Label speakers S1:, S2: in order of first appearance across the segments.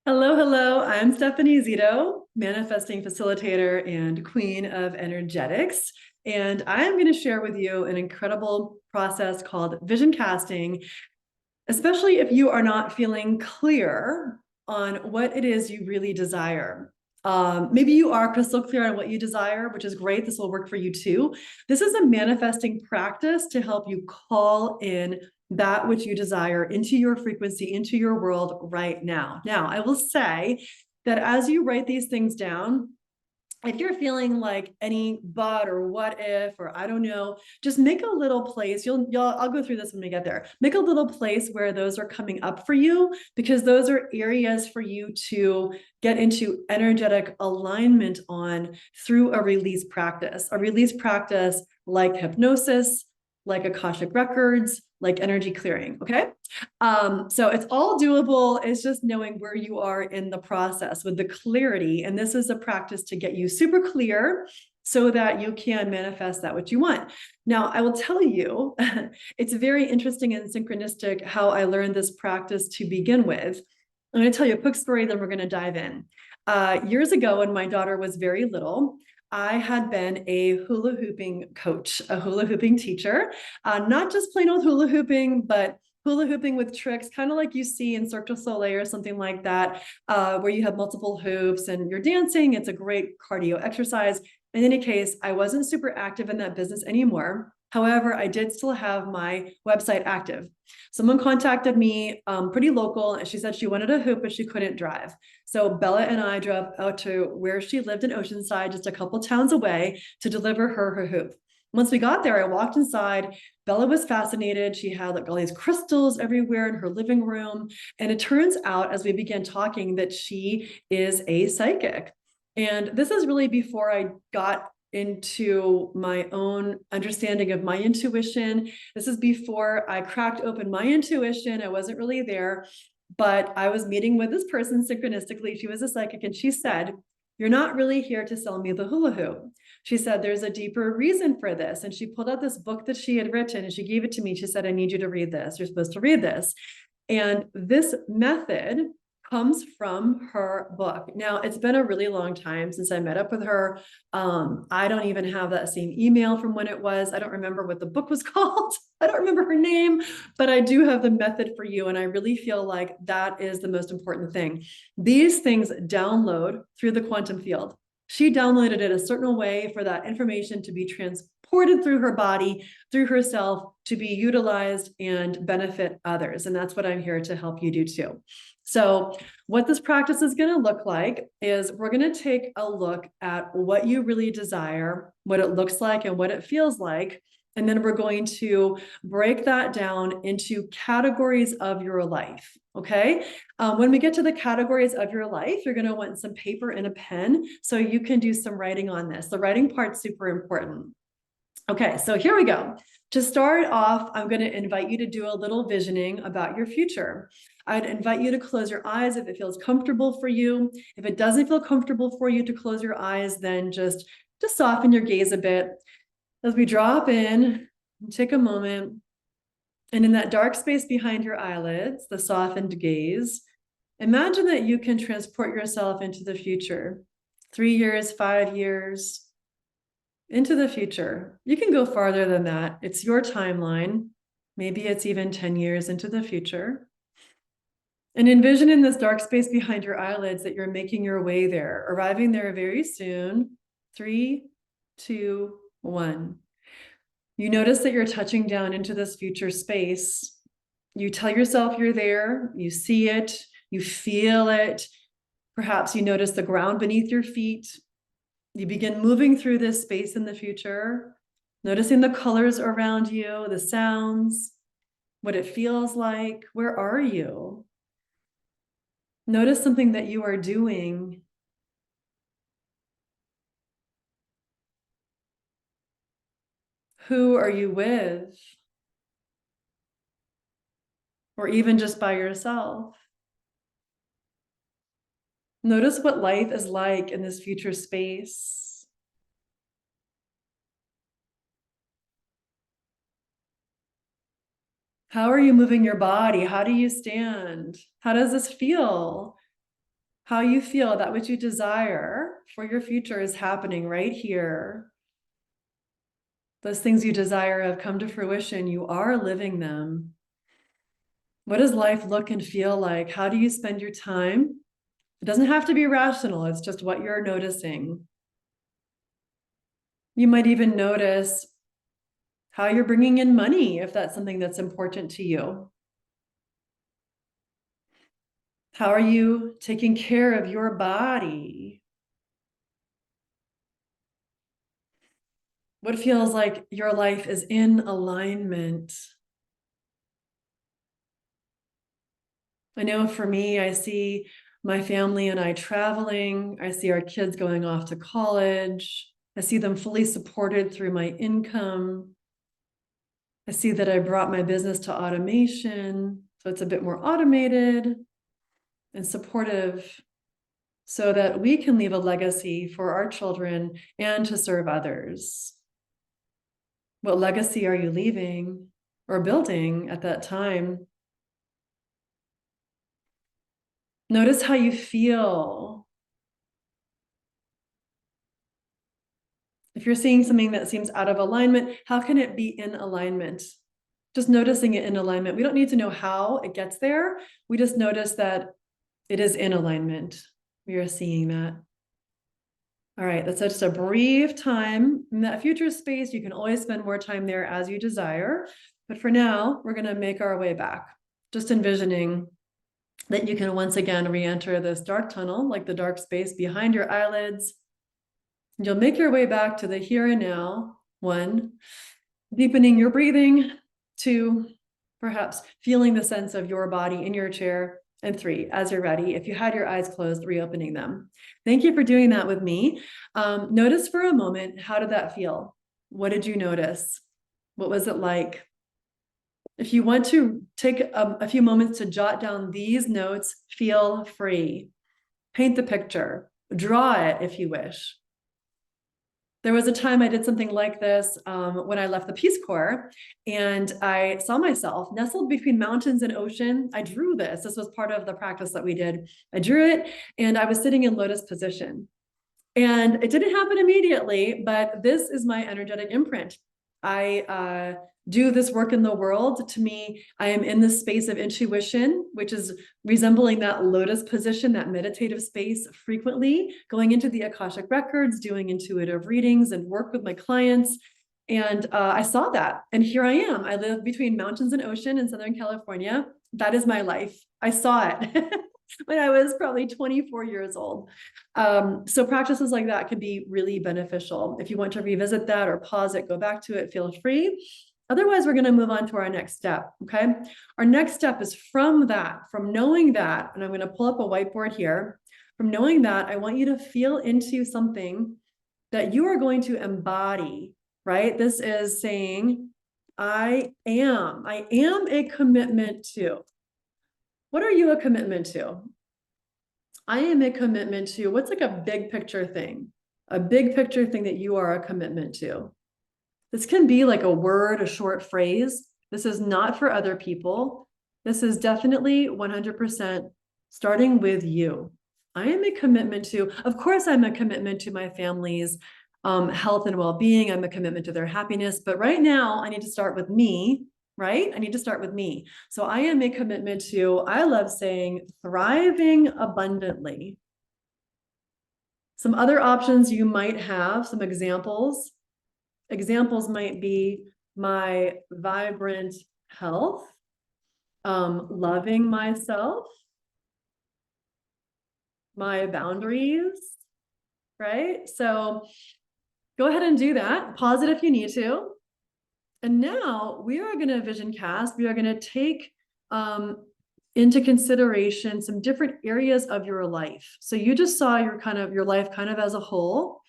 S1: Hello, hello. I'm Stephanie Zito, manifesting facilitator and queen of energetics. And I'm going to share with you an incredible process called vision casting, especially if you are not feeling clear on what it is you really desire. Maybe you are crystal clear on what you desire, which is great. This will work for you too. This is a manifesting practice to help you call in that which you desire into your frequency, into your world right now. Now, I will say that as you write these things down, if you're feeling like any but or what if or I don't know, just make a little place. I'll go through this when we get there. Make a little place where those are coming up for you, because those are areas for you to get into energetic alignment on through a release practice. A release practice like hypnosis, like Akashic records, like energy clearing. Okay. So it's all doable. It's just knowing where you are in the process with the clarity. And this is a practice to get you super clear so that you can manifest that what you want. Now, I will tell you, it's very interesting and synchronistic how I learned this practice to begin with. I'm going to tell you a quick story, then we're going to dive in. Years ago, when my daughter was very little, I had been a hula hooping coach, a hula hooping teacher, not just plain old hula hooping, but hula hooping with tricks, kind of like you see in Cirque du Soleil or something like that, where you have multiple hoops and you're dancing. It's a great cardio exercise. In any case, I wasn't super active in that business anymore. However, I did still have my website active. Someone contacted me, pretty local, and she said she wanted a hoop, but she couldn't drive. So Bella and I drove out to where she lived in Oceanside, just a couple towns away, to deliver her hoop. Once we got there, I walked inside. Bella was fascinated. She had like all these crystals everywhere in her living room. And it turns out, as we began talking, that she is a psychic. And this is really before I got into my own understanding of my intuition. This is before I cracked open my intuition. I wasn't really there, but I was meeting with this person synchronistically. She was a psychic, and she said, "You're not really here to sell me the hula hoop." She said, "There's a deeper reason for this." And she pulled out this book that she had written and she gave it to me. She said, "I need you to read this. You're supposed to read this." And this method comes from her book. Now, it's been a really long time since I met up with her. I don't even have that same email from when it was. I don't remember what the book was called. I don't remember her name, but I do have the method for you. And I really feel like that is the most important thing. These things download through the quantum field. She downloaded it a certain way for that information to be transported through her body, through herself, to be utilized and benefit others. And that's what I'm here to help you do too. So what this practice is going to look like is we're going to take a look at what you really desire, what it looks like and what it feels like. And then we're going to break that down into categories of your life. Okay. When we get to the categories of your life, you're going to want some paper and a pen so you can do some writing on this. The writing part's super important. Okay, so here we go. To start off, I'm going to invite you to do a little visioning about your future. I'd invite you to close your eyes if it feels comfortable for you. If it doesn't feel comfortable for you to close your eyes, then just soften your gaze a bit. As we drop in, take a moment, and in that dark space behind your eyelids, the softened gaze, imagine that you can transport yourself into the future, 3 years, 5 years, into the future. You can go farther than that. It's your timeline. Maybe it's even 10 years into the future. And envision in this dark space behind your eyelids that you're making your way there, arriving there very soon. 3, 2, 1. You notice that you're touching down into this future space. You tell yourself you're there. You see it. You feel it. Perhaps you notice the ground beneath your feet. You begin moving through this space in the future, noticing the colors around you, the sounds, what it feels like. Where are you? Notice something that you are doing. Who are you with? Or even just by yourself. Notice what life is like in this future space. How are you moving your body? How do you stand? How does this feel? how you feel, that which you desire for your future is happening right here. Those things you desire have come to fruition. You are living them. What does life look and feel like? How do you spend your time? It doesn't have to be rational. It's just what you're noticing. You might even notice how you're bringing in money if that's something that's important to you. How are you taking care of your body? What feels like your life is in alignment? I know for me, I see my family and I traveling. I see our kids going off to college. I see them fully supported through my income. I see that I brought my business to automation, so it's a bit more automated and supportive so that we can leave a legacy for our children and to serve others. What legacy are you leaving or building at that time? Notice how you feel. If you're seeing something that seems out of alignment, how can it be in alignment? Just noticing it in alignment. We don't need to know how it gets there. We just notice that it is in alignment. We are seeing that. All right, that's just a brief time in that future space. You can always spend more time there as you desire. But for now, we're going to make our way back, just envisioning that you can once again re-enter this dark tunnel, like the dark space behind your eyelids. You'll make your way back to the here and now. 1, deepening your breathing. 2, perhaps feeling the sense of your body in your chair. And 3, as you're ready, if you had your eyes closed, reopening them. Thank you for doing that with me. Notice for a moment, how did that feel? What did you notice? What was it like? If you want to take a few moments to jot down these notes, feel free. Paint the picture. Draw it if you wish. There was a time I did something like this when I left the Peace Corps, and I saw myself nestled between mountains and ocean. I drew this. This was part of the practice that we did. I drew it, and I was sitting in lotus position. And it didn't happen immediately, but this is my energetic imprint. I do this work in the world. To me, I am in this space of intuition, which is resembling that lotus position, that meditative space frequently, going into the Akashic records, doing intuitive readings and work with my clients. And I saw that. And here I am. I live between mountains and ocean in Southern California. That is my life. I saw it when I was probably 24 years old. So practices like that can be really beneficial. If you want to revisit that or pause it, go back to it, feel free. Otherwise, we're going to move on to our next step, okay? Our next step is from knowing that, and I'm going to pull up a whiteboard here. From knowing that, I want you to feel into something that you are going to embody, right? This is saying, I am a commitment to. What are you a commitment to? I am a commitment to, what's like a big picture thing? A big picture thing that you are a commitment to. This can be like a word, a short phrase. This is not for other people. This is definitely 100% starting with you. I am a commitment to, of course, I'm a commitment to my family's health and well-being. I'm a commitment to their happiness. But right now, I need to start with me, right? I need to start with me. So I am a commitment to, I love saying, thriving abundantly. Some other options you might have, some examples. Examples might be my vibrant health, loving myself, my boundaries, right? So go ahead and do that. Pause it if you need to. And now we are going to vision cast. We are going to take into consideration some different areas of your life. So you just saw your life kind of as a whole.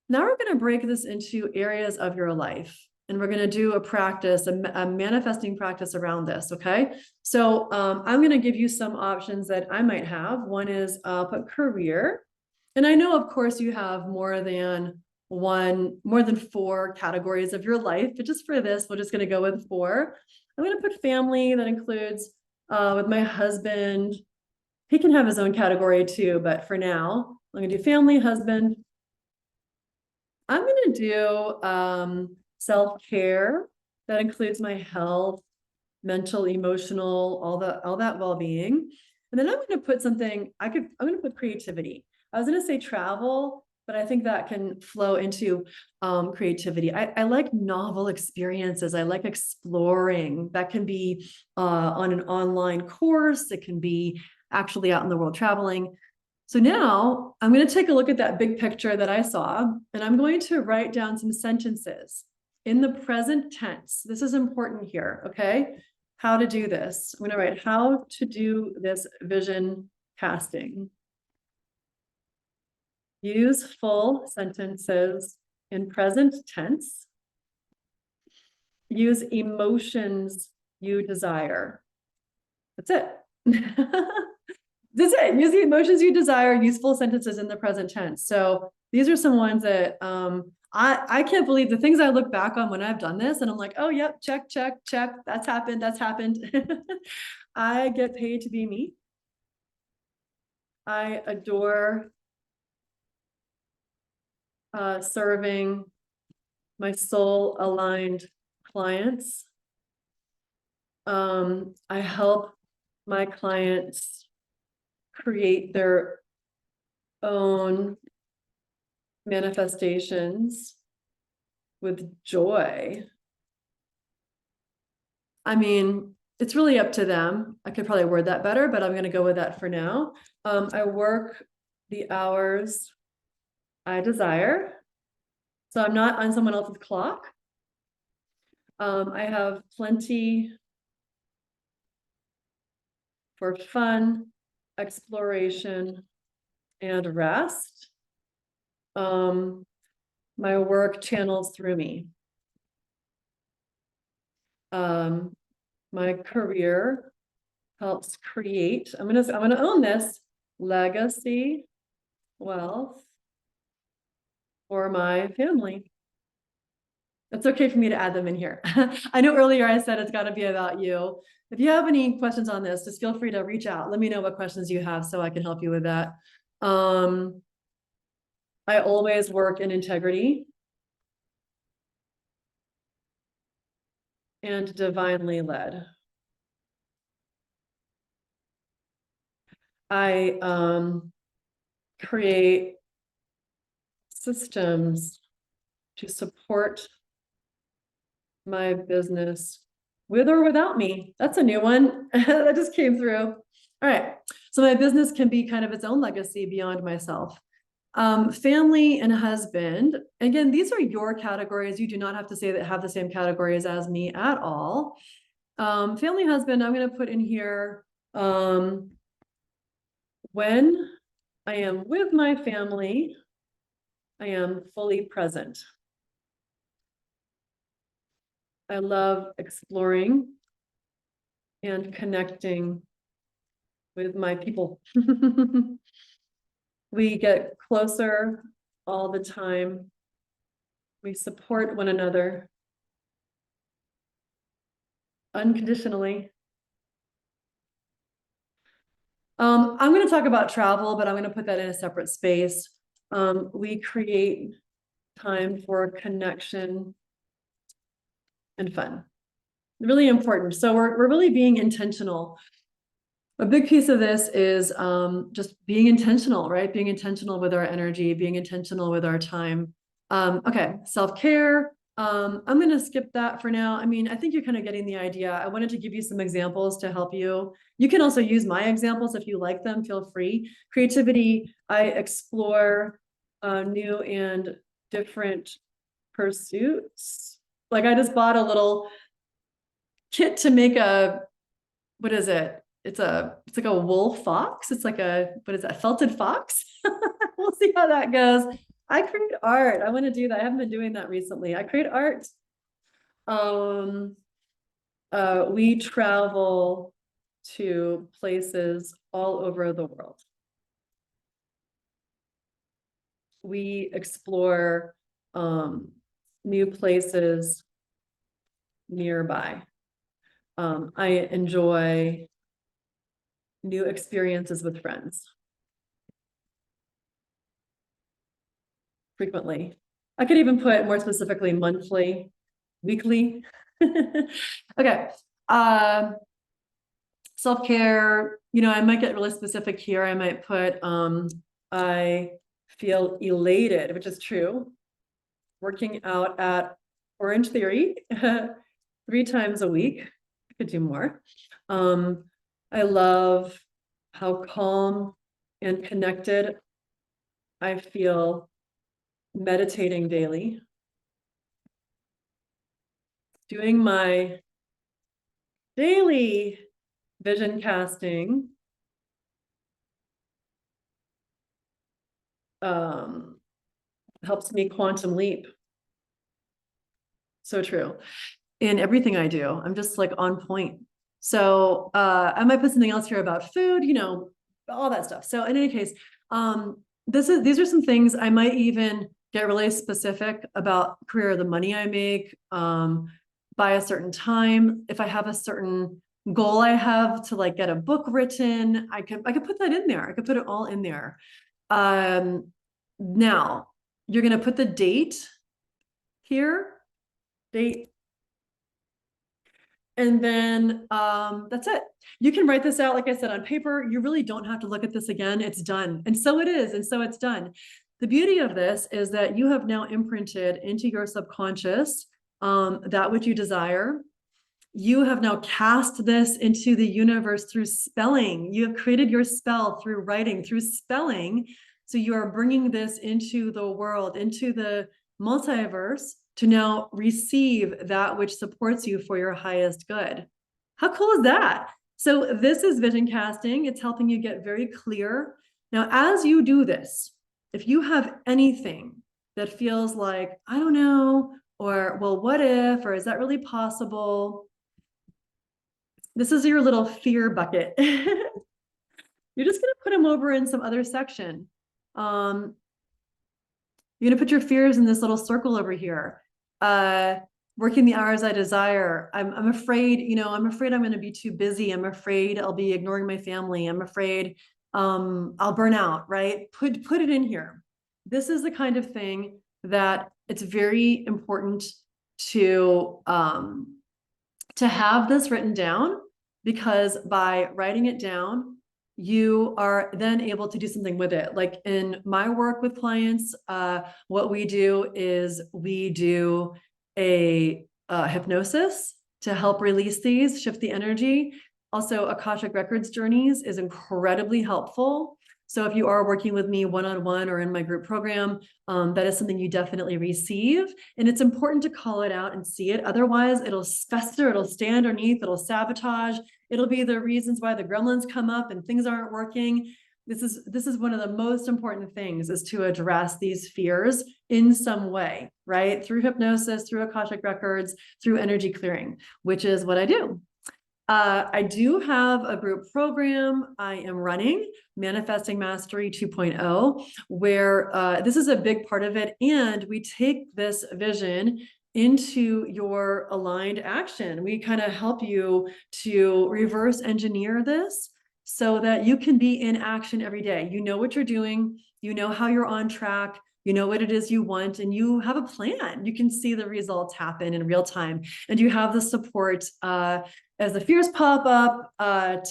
S1: Now we're going to break this into areas of your life, and we're going to do a practice, a manifesting practice around this. Okay. So I'm going to give you some options that I might have. One is put career. And I know, of course, you have more than 4 categories of your life, but just for this, we're just going to go with 4. I'm going to put family. That includes with my husband, He can have his own category too, but for now, I'm gonna do family, husband. I'm gonna do self-care. That includes my health, mental, emotional, all that well-being. And then I'm gonna put something, I'm gonna put creativity. I was gonna say travel, but I think that can flow into creativity. I like novel experiences. I like exploring. That can be on an online course. It can be actually out in the world traveling. So now I'm going to take a look at that big picture that I saw, and I'm going to write down some sentences in the present tense. This is important here, okay? How to do this. I'm going to write how to do this vision casting. Use full sentences in present tense. Use emotions you desire. That's it. That's it. Use the emotions you desire, useful sentences in the present tense. So these are some ones that I can't believe the things I look back on when I've done this and I'm like, oh, yep, check, check, check. That's happened. That's happened. I get paid to be me. I adore serving my soul aligned clients. I help my clients create their own manifestations with joy. I mean, it's really up to them. I could probably word that better, but I'm going to go with that for now. I work the hours I desire. So I'm not on someone else's clock. I have plenty for fun, exploration, and rest. My work channels through me. My career helps create, I'm gonna own this, legacy, wealth for my family. It's okay for me to add them in here. I know earlier I said it's got to be about you. If you have any questions on this, just feel free to reach out. Let me know what questions you have so I can help you with that. I always work in integrity and divinely led. I create systems to support my business with or without me. That's a new one that just came through. All right. So my business can be kind of its own legacy beyond myself. Family and husband. Again, these are your categories. You do not have to say that have the same categories as me at all. Family, husband, I'm going to put in here when I am with my family, I am fully present. I love exploring and connecting with my people. We get closer all the time. We support one another unconditionally. I'm going to talk about travel, but I'm going to put that in a separate space. We create time for connection and fun. Really important. So we're really being intentional. A big piece of this is just being intentional, right? Being intentional with our energy, being intentional with our time. Okay, self-care. I'm going to skip that for now. I mean, I think you're kind of getting the idea. I wanted to give you some examples to help you. You can also use my examples if you like them, feel free. Creativity, I explore new and different pursuits. Like I just bought a little kit to make what is it? It's like a wool fox. It's like what is that? Felted fox. We'll see how that goes. I create art. I want to do that. I haven't been doing that recently. I create art. We travel to places all over the world. We explore new places nearby. I enjoy new experiences with friends. Frequently. I could even put more specifically monthly, weekly. Okay. Self-care, I might get really specific here. I might put, I feel elated, which is true. Working out at Orange Theory 3 times a week. I could do more. I love how calm and connected I feel meditating daily. Doing my daily vision casting helps me quantum leap. So true. In everything I do, I'm just like on point. So I might put something else here about food, all that stuff. So in any case, these are some things. I might even get really specific about career, the money I make by a certain time. If I have a certain goal I have to like get a book written, I could put that in there. I could put it all in there. Now you're going to put the date here, date. And then that's it. You can write this out, like I said, on paper. You really don't have to look at this again. It's done. And so it is. And so it's done. The beauty of this is that you have now imprinted into your subconscious that which you desire. You have now cast this into the universe through spelling. You have created your spell through writing, through spelling. So you are bringing this into the world, into the multiverse, to now receive that which supports you for your highest good. How cool is that? So this is vision casting. It's helping you get very clear. Now, as you do this, if you have anything that feels like, I don't know, or, well, what if, or is that really possible? This is your little fear bucket. You're just going to put them over in some other section. You're going to put your fears in this little circle over here. Working the hours I desire. I'm afraid, I'm afraid I'm going to be too busy. I'm afraid I'll be ignoring my family. I'm afraid I'll burn out, right? Put it in here. This is the kind of thing that it's very important to have this written down, because by writing it down, you are then able to do something with it. Like in my work with clients, what we do is we do a hypnosis to help release these, shift the energy. Also, Akashic Records Journeys is incredibly helpful. So if you are working with me one-on-one or in my group program, that is something you definitely receive. And it's important to call it out and see it. Otherwise, it'll fester, it'll stay underneath, it'll sabotage. It'll be the reasons why the gremlins come up and things aren't working. This is one of the most important things, is to address these fears in some way, right? Through hypnosis, through Akashic Records, through energy clearing, which is what I do. I do have a group program I am running, Manifesting Mastery 2.0, where this is a big part of it. And we take this vision into your aligned action. We kind of help you to reverse engineer this so that you can be in action every day. You know what you're doing, you know how you're on track, you know what it is you want, and you have a plan. You can see the results happen in real time, and you have the support as the fears pop up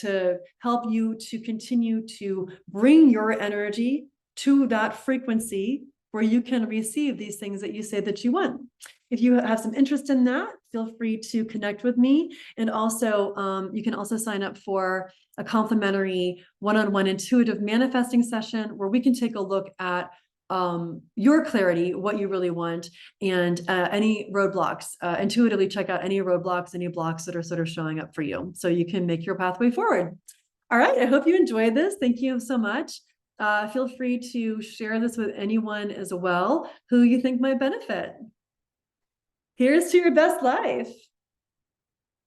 S1: to help you to continue to bring your energy to that frequency where you can receive these things that you say that you want. If you have some interest in that, feel free to connect with me. And also, you can also sign up for a complimentary one-on-one intuitive manifesting session where we can take a look at your clarity, what you really want, and any roadblocks. Intuitively check out any roadblocks, any blocks that are sort of showing up for you, so you can make your pathway forward. All right, I hope you enjoyed this. Thank you so much. Feel free to share this with anyone as well who you think might benefit. Here's to your best life.